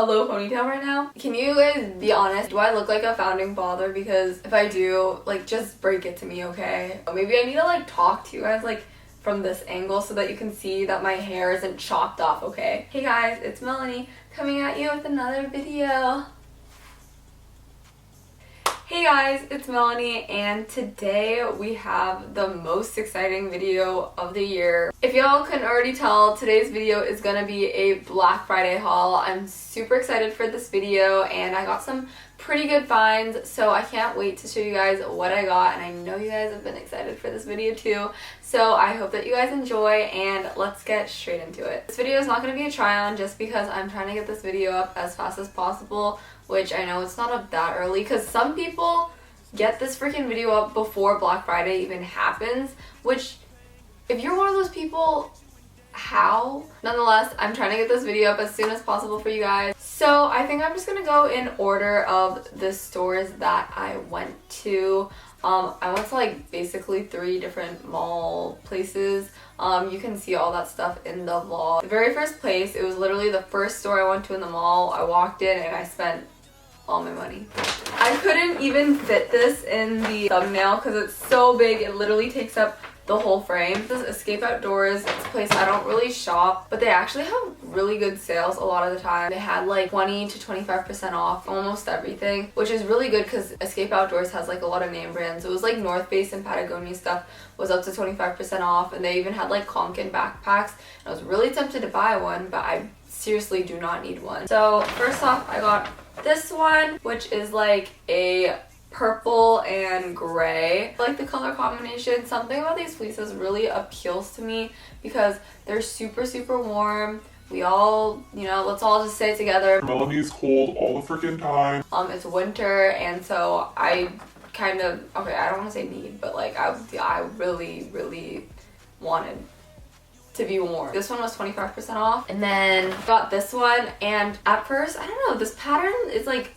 low ponytail right now. Can you guys be honest? Do I look like a founding father? Because if I do, like, just break it to me, okay? Maybe I need to like talk to you guys like from this angle so that you can see that my hair isn't chopped off, okay? Hey guys, it's Melanie coming at you with another video. Hey guys, it's Melanie, and today we have the most exciting video of the year. If y'all couldn't already tell, today's video is gonna be a Black Friday haul. I'm super excited for this video, and I got some pretty good finds, so I can't wait to show you guys what I got, and I know you guys have been excited for this video too. So I hope that you guys enjoy, and let's get straight into it. This video is not going to be a try on just because I'm trying to get this video up as fast as possible, which I know it's not up that early because some people get this freaking video up before Black Friday even happens, which if you're one of those people, how? Nonetheless, I'm trying to get this video up as soon as possible for you guys. So I think I'm just gonna go in order of the stores that I went to. I went to like basically 3 different mall places. You can see all that stuff in the vlog. The very first place, it was literally the first store I went to in the mall. I walked in and I spent all my money. I couldn't even fit this in the thumbnail because it's so big. It literally takes up the whole frame. This is Escape Outdoors. It's a place I don't really shop, but they actually have really good sales a lot of the time. They had like 20 to 25% off almost everything, which is really good because Escape Outdoors has like a lot of name brands. It was like North Face and Patagonia stuff was up to 25% off, and they even had like Konkin backpacks. I was really tempted to buy one, but I seriously do not need one. So first off, I got this one, which is like a purple and gray. I like the color combination. Something about these fleeces really appeals to me because they're super warm. We all, you know, let's all just say it together. Melanie's cold all the freaking time. It's winter, and so I kind of, okay, I don't want to say need, but like I really wanted to be warm. This one was 25% off, and then got this one, and at first, I don't know, this pattern is like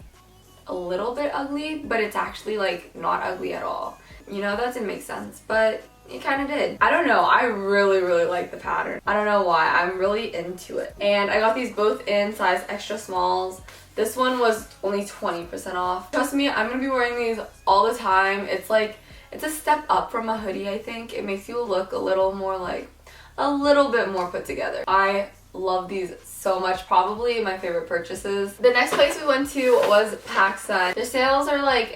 a little bit ugly, but it's actually like not ugly at all. You know, that didn't make sense, but it kind of did. I don't know, I really like the pattern. I don't know why, I'm really into it. And I got these both in size extra smalls. This one was only 20% off. Trust me, I'm gonna be wearing these all the time. It's like, it's a step up from a hoodie, I think. It makes you look a little more like, a little bit more put together. I love these so much. Probably my favorite purchases. The next place we went to was PacSun. The sales are like,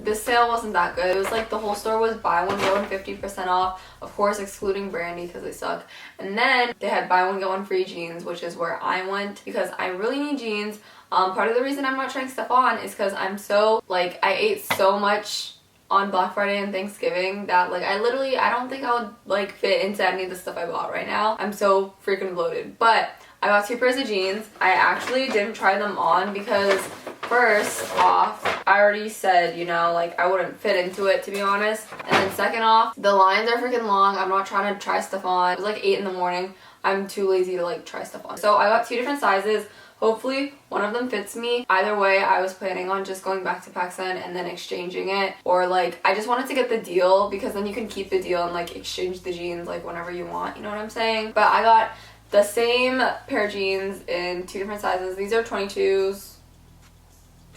this sale wasn't that good. It was like the whole store was buy one get one 50% off, of course excluding Brandi because they suck. And then they had buy one get one free jeans, which is where I went because I really need jeans. Part of the reason I'm not trying stuff on is because I'm so, like, I ate so much on Black Friday and Thanksgiving that like I don't think I would like fit into any of the stuff I bought right now. I'm so freaking bloated. But I got 2 pairs of jeans. I actually didn't try them on because first off, I already said, you know, like I wouldn't fit into it, to be honest. And then second off, the lines are freaking long. I'm not trying to try stuff on. It was like 8 in the morning. I'm too lazy to like try stuff on. So I got 2 different sizes. Hopefully one of them fits me. Either way, I was planning on just going back to PacSun and then exchanging it, or like I just wanted to get the deal because then you can keep the deal and like exchange the jeans like whenever you want, you know what I'm saying? But I got the same pair of jeans in 2 different sizes. These are 22s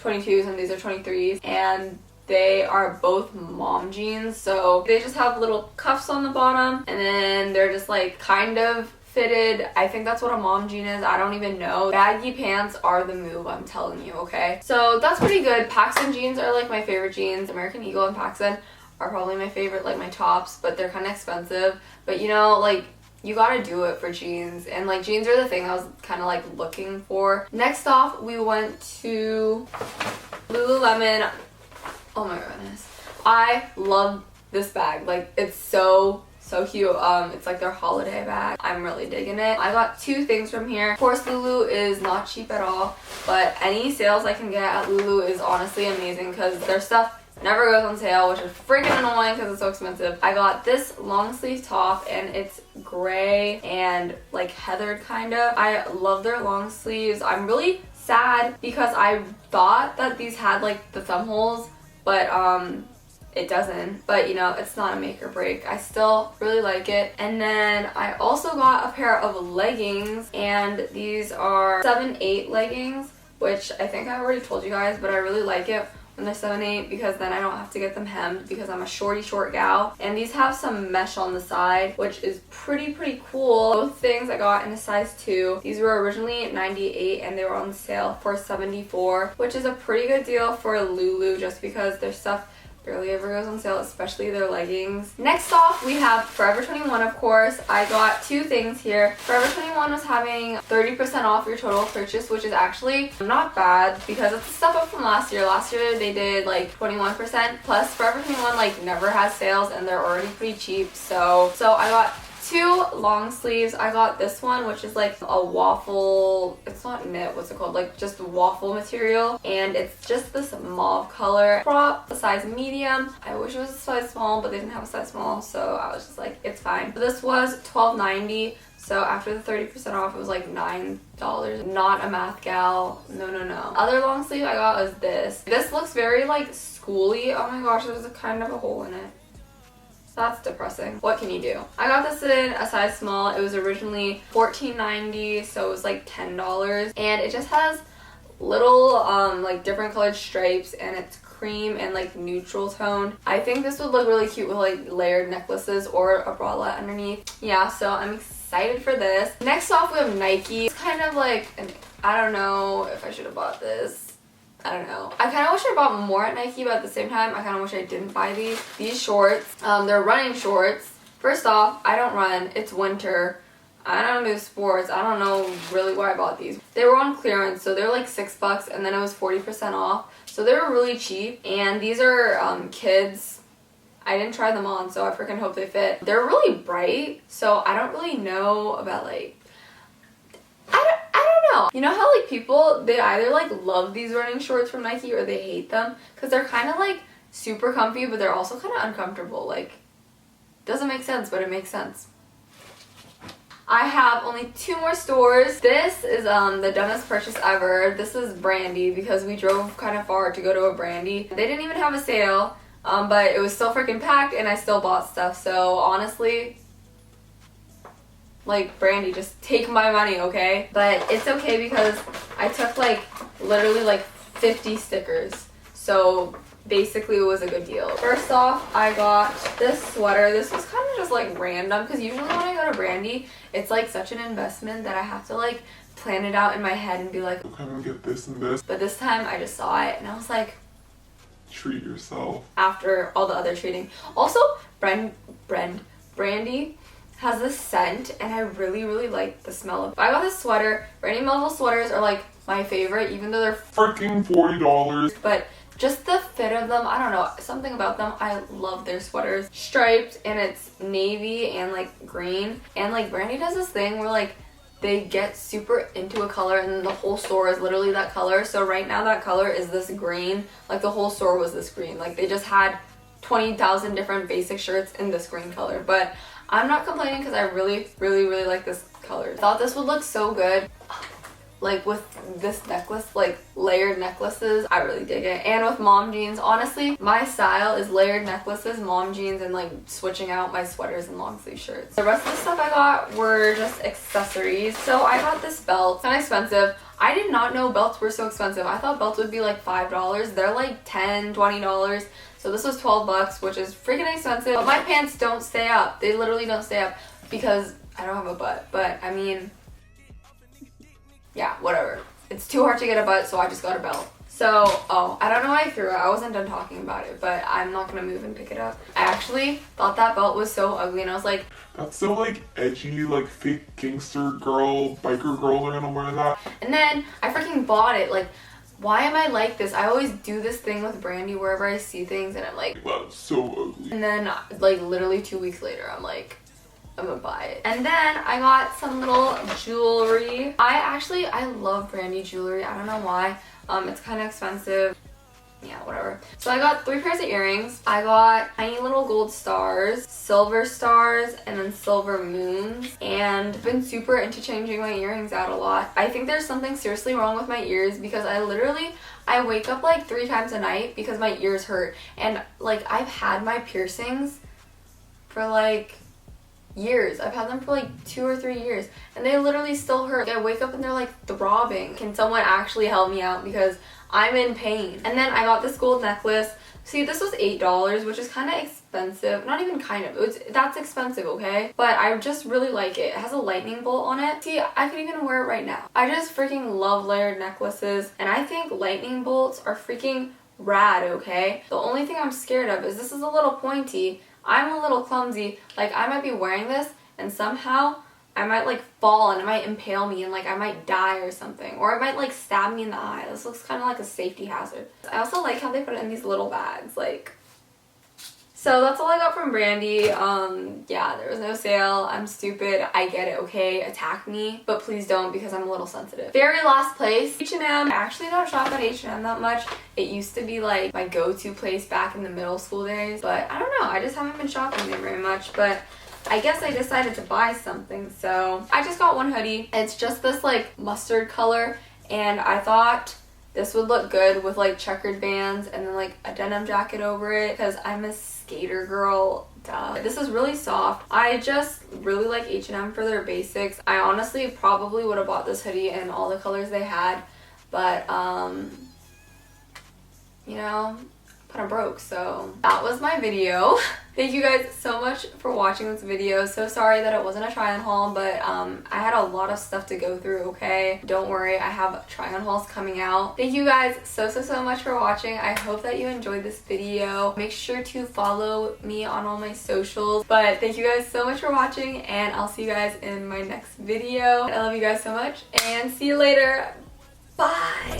and these are 23s, and they are both mom jeans, so they just have little cuffs on the bottom, and then they're just like kind of fitted. I think that's what a mom jean is. I don't even know. Baggy pants are the move, I'm telling you, okay? So that's pretty good. PacSun jeans are like my favorite jeans. American Eagle and PacSun are probably my favorite, like my tops, but they're kind of expensive. But you know, like you gotta do it for jeans, and like jeans are the thing I was kind of like looking for. Next off, we went to Lululemon. Oh my goodness. I love this bag. Like it's so cute. It's like their holiday bag. I'm really digging it. I got 2 things from here. Of course, Lulu is not cheap at all, but any sales I can get at Lulu is honestly amazing because their stuff never goes on sale, which is freaking annoying because it's so expensive. I got this long sleeve top, and it's gray and like heathered kind of. I love their long sleeves. I'm really sad because I thought that these had like the thumb holes, but it doesn't. But you know, it's not a make or break. I still really like it. And then I also got a pair of leggings, and these are 7/8 leggings. which I think I already told you guys, but I really like it when they're 7/8 because then I don't have to get them hemmed because I'm a short gal. And these have some mesh on the side, which is pretty cool. Both things I got in a size 2. These were originally 98 and they were on sale for 74, which is a pretty good deal for Lulu just because their stuff barely ever goes on sale, especially their leggings. Next off, we have Forever 21, of course. I got 2 things here. Forever 21 was having 30% off your total purchase, which is actually not bad because it's a step up from last year. Last year they did like 21%. Plus Forever 21 like never has sales and they're already pretty cheap. So I got 2 long sleeves. I got this one, which is like a waffle, it's not knit, what's it called, like just waffle material, and it's just this mauve color. Crop, a size medium. I wish it was a size small, but they didn't have a size small, so I was just like, it's fine. This was $12.90, so after the 30% off it was like $9. Not a math gal, no. Other long sleeve I got was this. This looks very like schooly. Oh my gosh, there's a kind of a hole in it. That's depressing. What can you do? I got this in a size small. It was originally $14.90, so it was like $10. And it just has little like different colored stripes and it's cream and like neutral tone. I think this would look really cute with like layered necklaces or a bralette underneath. Yeah, so I'm excited for this. Next off we have Nike. It's kind of like I don't know if I should have bought this. I don't know. I kind of wish I bought more at Nike, but at the same time, I kind of wish I didn't buy these. These shorts, they're running shorts. First off, I don't run. It's winter. I don't do sports. I don't know really why I bought these. They were on clearance, so they're like $6, and then it was 40% off. So they were really cheap. And these are kids. I didn't try them on, so I freaking hope they fit. They're really bright, so I don't really know about like you know how like people, they either like love these running shorts from Nike or they hate them because they're kind of like super comfy, but they're also kind of uncomfortable. Like, doesn't make sense, but it makes sense. I have only 2 more stores. This is the dumbest purchase ever. This is Brandi because we drove kind of far to go to a Brandi. They didn't even have a sale, but it was still freaking packed and I still bought stuff. So honestly, like, Brandi, just take my money, okay? But it's okay because I took like literally like 50 stickers, so basically it was a good deal. First off, I got this sweater. This was kind of just like random because usually when I go to Brandi, it's like such an investment that I have to like plan it out in my head and be like, okay, I'm gonna get this and this. But this time I just saw it and I was like, treat yourself. After all the other treating. Also, Brandi has this scent and I really like the smell of it. I got this sweater. Brandi Melville sweaters are like my favorite, even though they're freaking $40. But just the fit of them, I don't know, something about them. I love their sweaters. Striped, and it's navy and like green. And like Brandi does this thing where like they get super into a color and the whole store is literally that color. So right now that color is this green. Like the whole store was this green. Like they just had 20,000 different basic shirts in this green color. But I'm not complaining because I really like this color. I thought this would look so good. Like with this necklace, like layered necklaces, I really dig it. And with mom jeans, honestly, my style is layered necklaces, mom jeans, and like switching out my sweaters and long sleeve shirts. The rest of the stuff I got were just accessories. So I got this belt, it's kind of expensive. I did not know belts were so expensive. I thought belts would be like $5. They're like $10, $20. So this was $12, which is freaking expensive. But my pants don't stay up. They literally don't stay up because I don't have a butt. But I mean, yeah, whatever. It's too hard to get a butt, so I just got a belt. So, I don't know why I threw it. I wasn't done talking about it, but I'm not gonna move and pick it up. I actually thought that belt was so ugly, and I was like, that's so like edgy, like fake gangster girl, biker girls are gonna wear that. And then I freaking bought it. Like, why am I like this? I always do this thing with Brandi wherever I see things, and I'm like, wow, it's so ugly. And then like literally 2 weeks later, I'm like, I'm gonna buy it. And then I got some little jewelry. I love Brandi jewelry. I don't know why. It's kind of expensive. Yeah, whatever. So I got 3 pairs of earrings. I got tiny little gold stars, silver stars, and then silver moons. And I've been super into changing my earrings out a lot. I think there's something seriously wrong with my ears because I wake up like 3 times a night because my ears hurt. And like I've had my piercings for like years. I've had them for like 2 or 3 years and they literally still hurt. I wake up and they're like throbbing. Can someone actually help me out because I'm in pain? And then I got this gold necklace. See, this was $8, which is kind of expensive. Not even kind of. That's expensive, okay? But I just really like it. It has a lightning bolt on it. See, I could even wear it right now. I just freaking love layered necklaces. And I think lightning bolts are freaking rad, okay? The only thing I'm scared of is this is a little pointy. I'm a little clumsy. Like, I might be wearing this and somehow I might like fall and it might impale me and like I might die or something. Or it might like stab me in the eye. This looks kind of like a safety hazard. I also like how they put it in these little bags. Like, so that's all I got from Brandi. Yeah, there was no sale. I'm stupid. I get it, okay? Attack me, but please don't because I'm a little sensitive. Very last place, H&M. I actually don't shop at H&M that much. It used to be like my go-to place back in the middle school days, but I don't know. I just haven't been shopping there very much, but I guess I decided to buy something, so I just got one hoodie. It's just this like mustard color, and I thought this would look good with like checkered bands and then like a denim jacket over it because I'm a skater girl, duh. This is really soft. I just really like H&M for their basics. I honestly probably would have bought this hoodie in all the colors they had, but you know, kind of broke. So that was my video. Thank you guys so much for watching this video. So sorry that it wasn't a try on haul, but I had a lot of stuff to go through, okay? Don't worry, I have try on hauls coming out. Thank you guys so much for watching. I hope that you enjoyed this video. Make sure to follow me on all my socials. But thank you guys so much for watching, and I'll see you guys in my next video. I love you guys so much, and see you later. Bye.